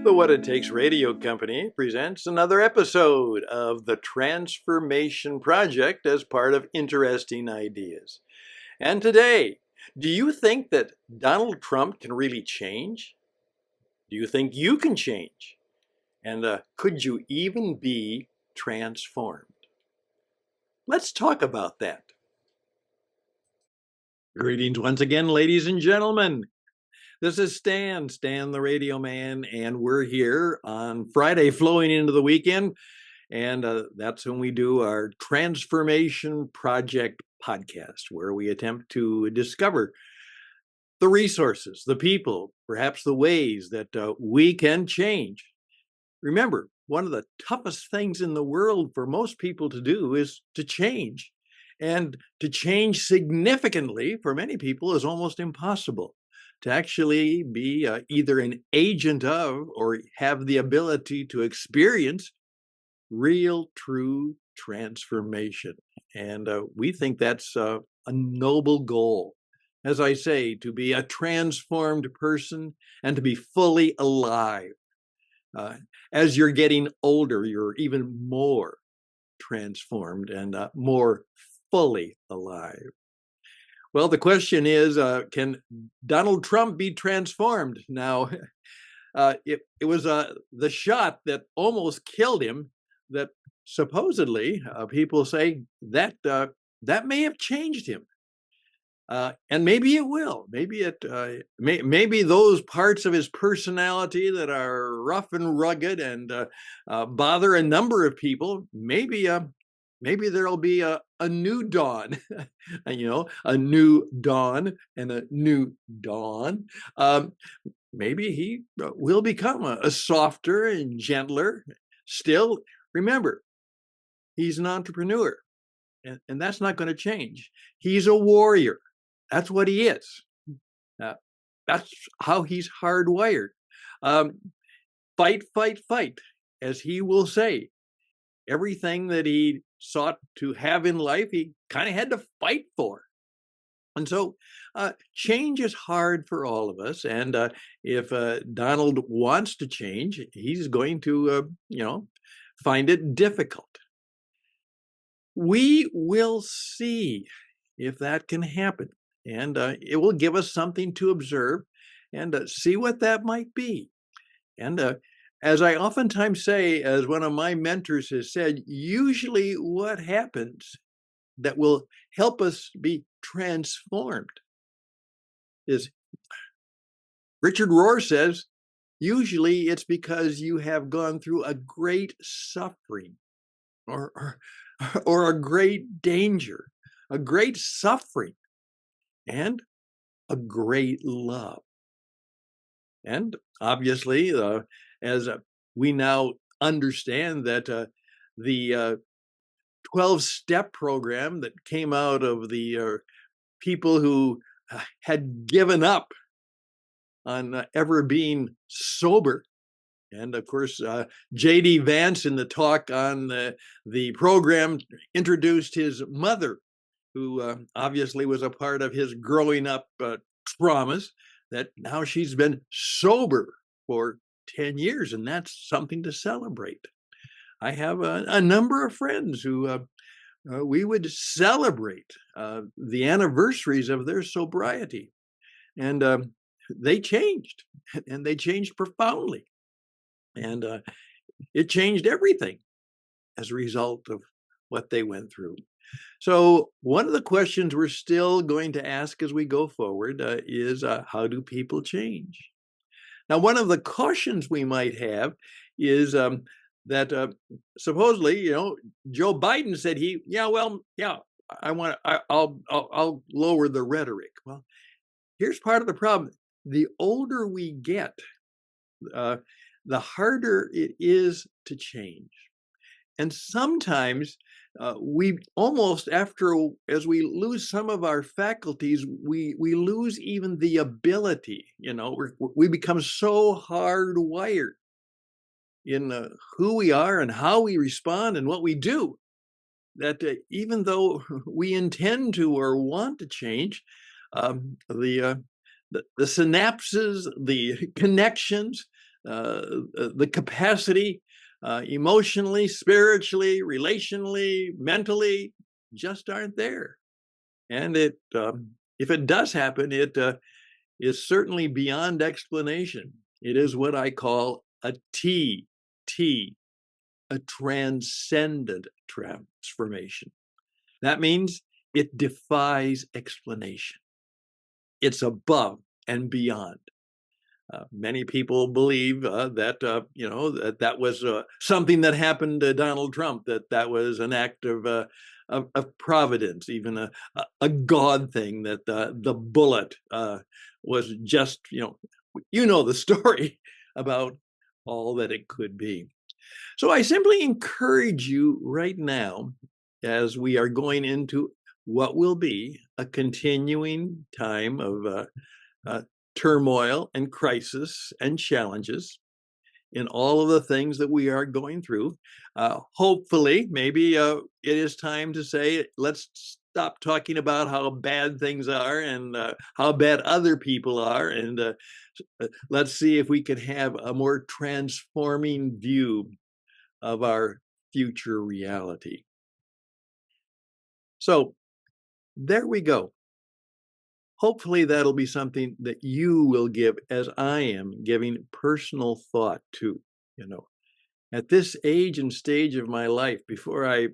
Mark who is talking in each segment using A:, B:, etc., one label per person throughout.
A: The What It Takes Radio Company presents another episode of the Transformation Project as part of Interesting Ideas. And today, do you think that Donald Trump can really change? Do you think you can change? And could you even be transformed? Let's talk about that. Greetings once again, ladies and gentlemen. This is Stan the Radio Man, and we're here on Friday flowing into the weekend. And that's when we do our Transformation Project podcast, where we attempt to discover the resources, the people, perhaps the ways that we can change. Remember, one of the toughest things in the world for most people to do is to change. And to change significantly for many people is almost impossible. To actually be either an agent of or have the ability to experience real, true transformation. And we think that's a noble goal. As I say, to be a transformed person and to be fully alive. As you're getting older, you're even more transformed and more fully alive. Well, the question is, can Donald Trump be transformed? Now, it was the shot that almost killed him that supposedly people say that that may have changed him. And maybe it will. Maybe those parts of his personality that are rough and rugged and bother a number of people, maybe there'll be a new dawn, a new dawn and a new dawn. Maybe he will become a softer and gentler. Still, remember, he's an entrepreneur, and that's not going to change. He's a warrior. That's what he is. That's how he's hardwired. Fight, fight, fight, as he will say. Everything that he sought to have in life, he kind of had to fight for. And so change is hard for all of us. And if Donald wants to change, he's going to, find it difficult. We will see if that can happen. And it will give us something to observe and see what that might be. And as I oftentimes say, as one of my mentors has said, usually what happens that will help us be transformed is, Richard Rohr says, usually it's because you have gone through a great suffering or a great danger, a great suffering, and a great love. And obviously, as we now understand that the 12-step program that came out of the people who had given up on ever being sober. And of course, J.D. Vance in the talk on the program introduced his mother, who obviously was a part of his growing up traumas, that now she's been sober for 10 years, and that's something to celebrate. I have a number of friends who we would celebrate the anniversaries of their sobriety. And they changed, and they changed profoundly. And it changed everything as a result of what they went through. So one of the questions we're still going to ask as we go forward is, how do people change? Now, one of the cautions we might have is that supposedly, Joe Biden said I'll lower the rhetoric. Well, here's part of the problem. The older we get, the harder it is to change. And sometimes we almost, as we lose some of our faculties, we lose even the ability. We become so hardwired in who we are and how we respond and what we do that even though we intend to or want to change, the the synapses, the connections, the capacity, emotionally, spiritually, relationally, mentally, just aren't there. And if it does happen, it is certainly beyond explanation. It is what I call a T, a transcendent transformation. That means it defies explanation. It's above and beyond. Many people believe that was something that happened to Donald Trump, that was an act of providence, even a God thing, that the bullet was just, the story about all that it could be. So I simply encourage you right now, as we are going into what will be a continuing time of uh, turmoil and crisis and challenges in all of the things that we are going through. Hopefully, maybe it is time to say, let's stop talking about how bad things are and how bad other people are, and let's see if we can have a more transforming view of our future reality. So there we go. Hopefully that'll be something that you will give, as I am giving personal thought to, at this age and stage of my life, before I,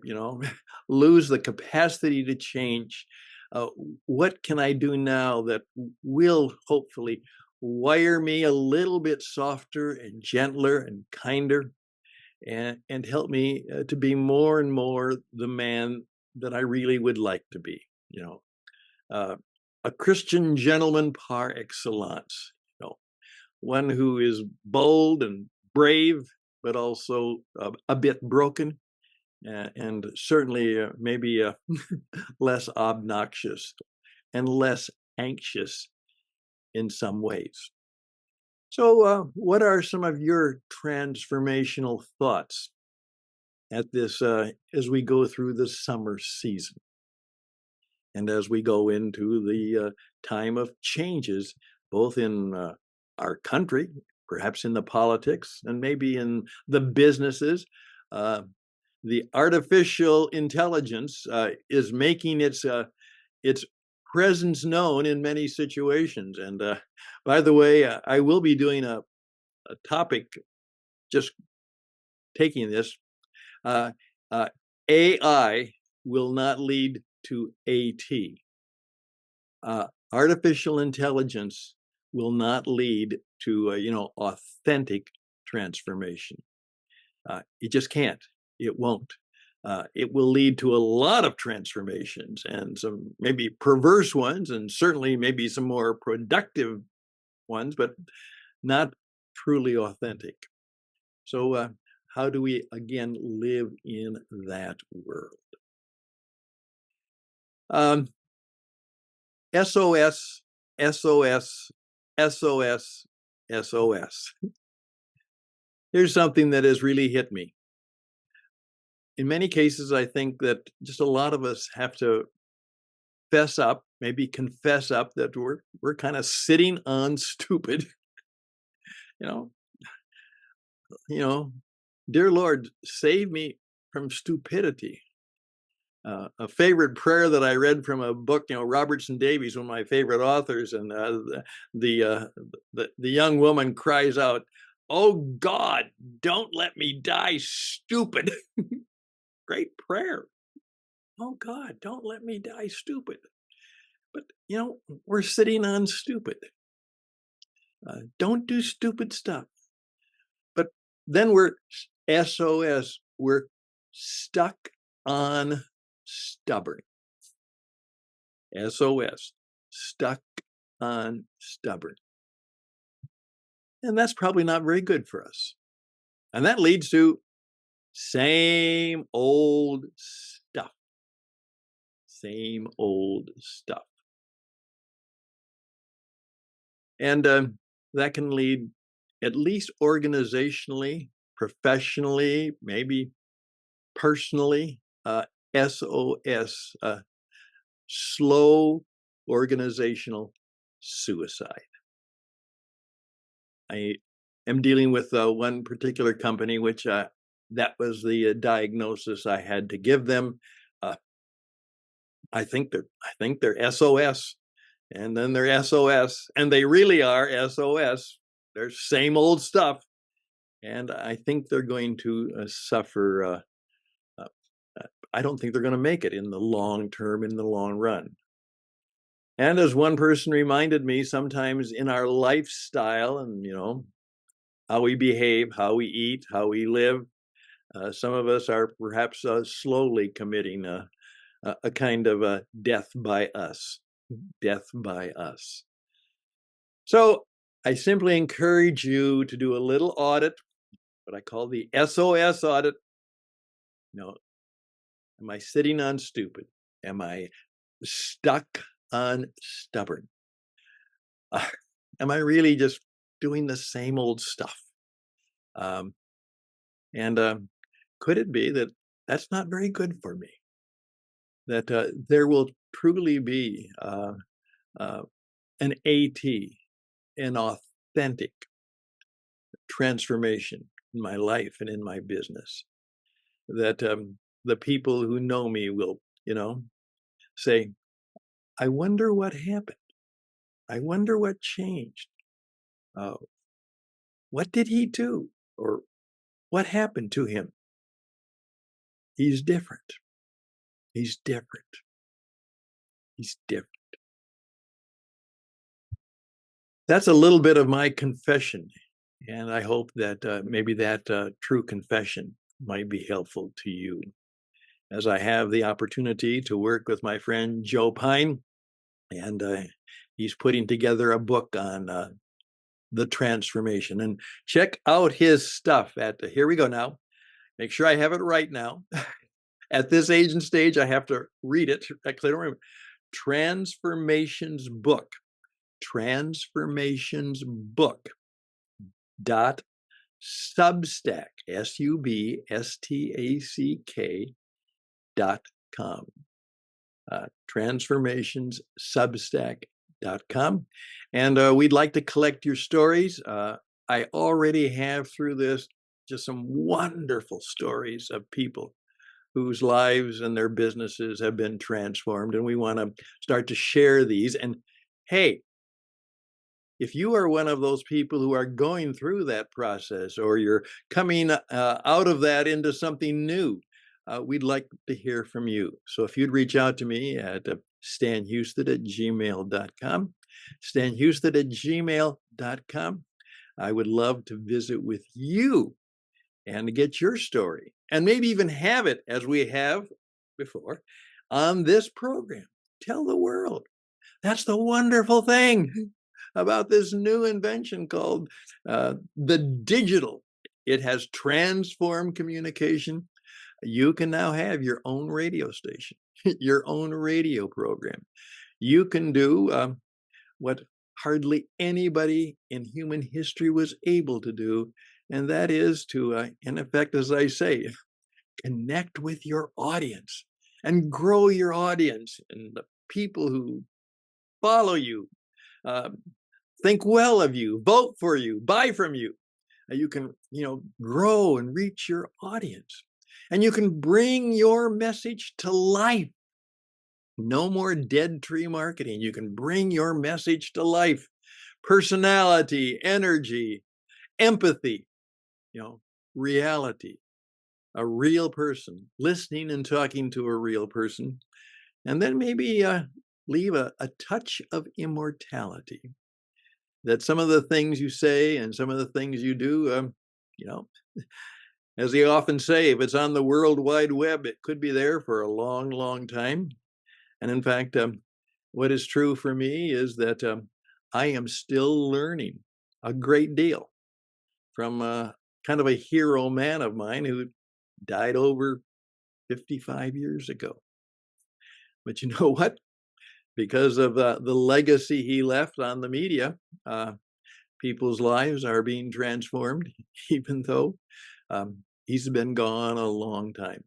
A: lose the capacity to change. What can I do now that will hopefully wire me a little bit softer and gentler and kinder, and help me to be more and more the man that I really would like to be, uh, a Christian gentleman par excellence, one who is bold and brave, but also a bit broken, and certainly maybe less obnoxious and less anxious in some ways. So, what are some of your transformational thoughts at this as we go through the summer season, and as we go into the time of changes, both in our country, perhaps in the politics, and maybe in the businesses? Uh, the artificial intelligence is making its presence known in many situations. And by the way, I will be doing a topic, just taking this. Uh, uh, AI will not lead to AT. Artificial intelligence will not lead to authentic transformation. It just can't. It won't. It will lead to a lot of transformations, and some maybe perverse ones, and certainly maybe some more productive ones, but not truly authentic. So, how do we again live in that world? SOS, SOS, SOS, SOS. Here's something that has really hit me. In many cases, I think that just a lot of us have to fess up, maybe confess up, that we're kind of sitting on stupid. you know, dear Lord, save me from stupidity. A favorite prayer that I read from a book, Robertson Davies, one of my favorite authors, and the young woman cries out, "Oh God, don't let me die stupid." Great prayer. Oh God, don't let me die stupid. But we're sitting on stupid. Don't do stupid stuff. But then we're SOS. We're stuck on stubborn. SOS, stuck on stubborn. And that's probably not very good for us. And that leads to same old stuff. Same old stuff. And that can lead, at least organizationally, professionally, maybe personally, SOS, slow organizational suicide. I am dealing with one particular company, which that was the diagnosis I had to give them. Uh, I think they're SOS, and then they're SOS, and they really are SOS. They're same old stuff, and I think they're going to suffer. Uh, I don't think they're going to make it in the long term, in the long run. And as one person reminded me, sometimes in our lifestyle and, how we behave, how we eat, how we live, some of us are perhaps slowly committing a kind of a death by us. Death by us. So I simply encourage you to do a little audit, what I call the SOS audit. Am I sitting on stupid? Am I stuck on stubborn? Uh, am I really just doing the same old stuff? Um, and could it be that that's not very good for me? That there will truly be uh, an an authentic transformation in my life and in my business. That the people who know me will, say, I wonder what happened. I wonder what changed. Uh, what did he do? Or what happened to him? He's different. He's different. He's different. That's a little bit of my confession. And I hope that maybe that true confession might be helpful to you. As I have the opportunity to work with my friend Joe Pine, and he's putting together a book on the transformation. And check out his stuff at, here we go now. Make sure I have it right now. At this age and stage, I have to read it. Actually, I don't remember. Transformations Book. Transformations Book. Dot Substack. SUBSTACK.com. Transformationssubstack.com. And we'd like to collect your stories. I already have through this just some wonderful stories of people whose lives and their businesses have been transformed. And we want to start to share these. And hey, if you are one of those people who are going through that process, or you're coming out of that into something new, we'd like to hear from you. So if you'd reach out to me at stanhouston@gmail.com, stanhouston@gmail.com, I would love to visit with you and get your story, and maybe even have it, as we have before, on this program. Tell the world. That's the wonderful thing about this new invention called the digital. It has transformed communication. You can now have your own radio station, your own radio program. You can do what hardly anybody in human history was able to do, and that is to, in effect, as I say, connect with your audience and grow your audience and the people who follow you, uh, think well of you, vote for you, buy from you. You can, grow and reach your audience, and you can bring your message to life. No more dead tree marketing. You can bring your message to life. Personality, energy, empathy, reality, a real person, listening and talking to a real person, and then maybe leave a touch of immortality. That some of the things you say and some of the things you do, as they often say, if it's on the World Wide Web, it could be there for a long, long time. And in fact, what is true for me is that I am still learning a great deal from kind of a hero man of mine who died over 55 years ago. But you know what? Because of the legacy he left on the media, people's lives are being transformed, even though he's been gone a long time.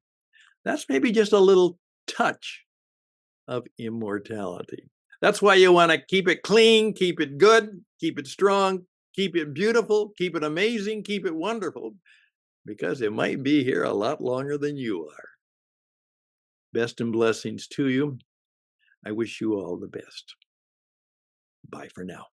A: That's maybe just a little touch of immortality. That's why you want to keep it clean, keep it good, keep it strong, keep it beautiful, keep it amazing, keep it wonderful, because it might be here a lot longer than you are. Best and blessings to you. I wish you all the best. Bye for now.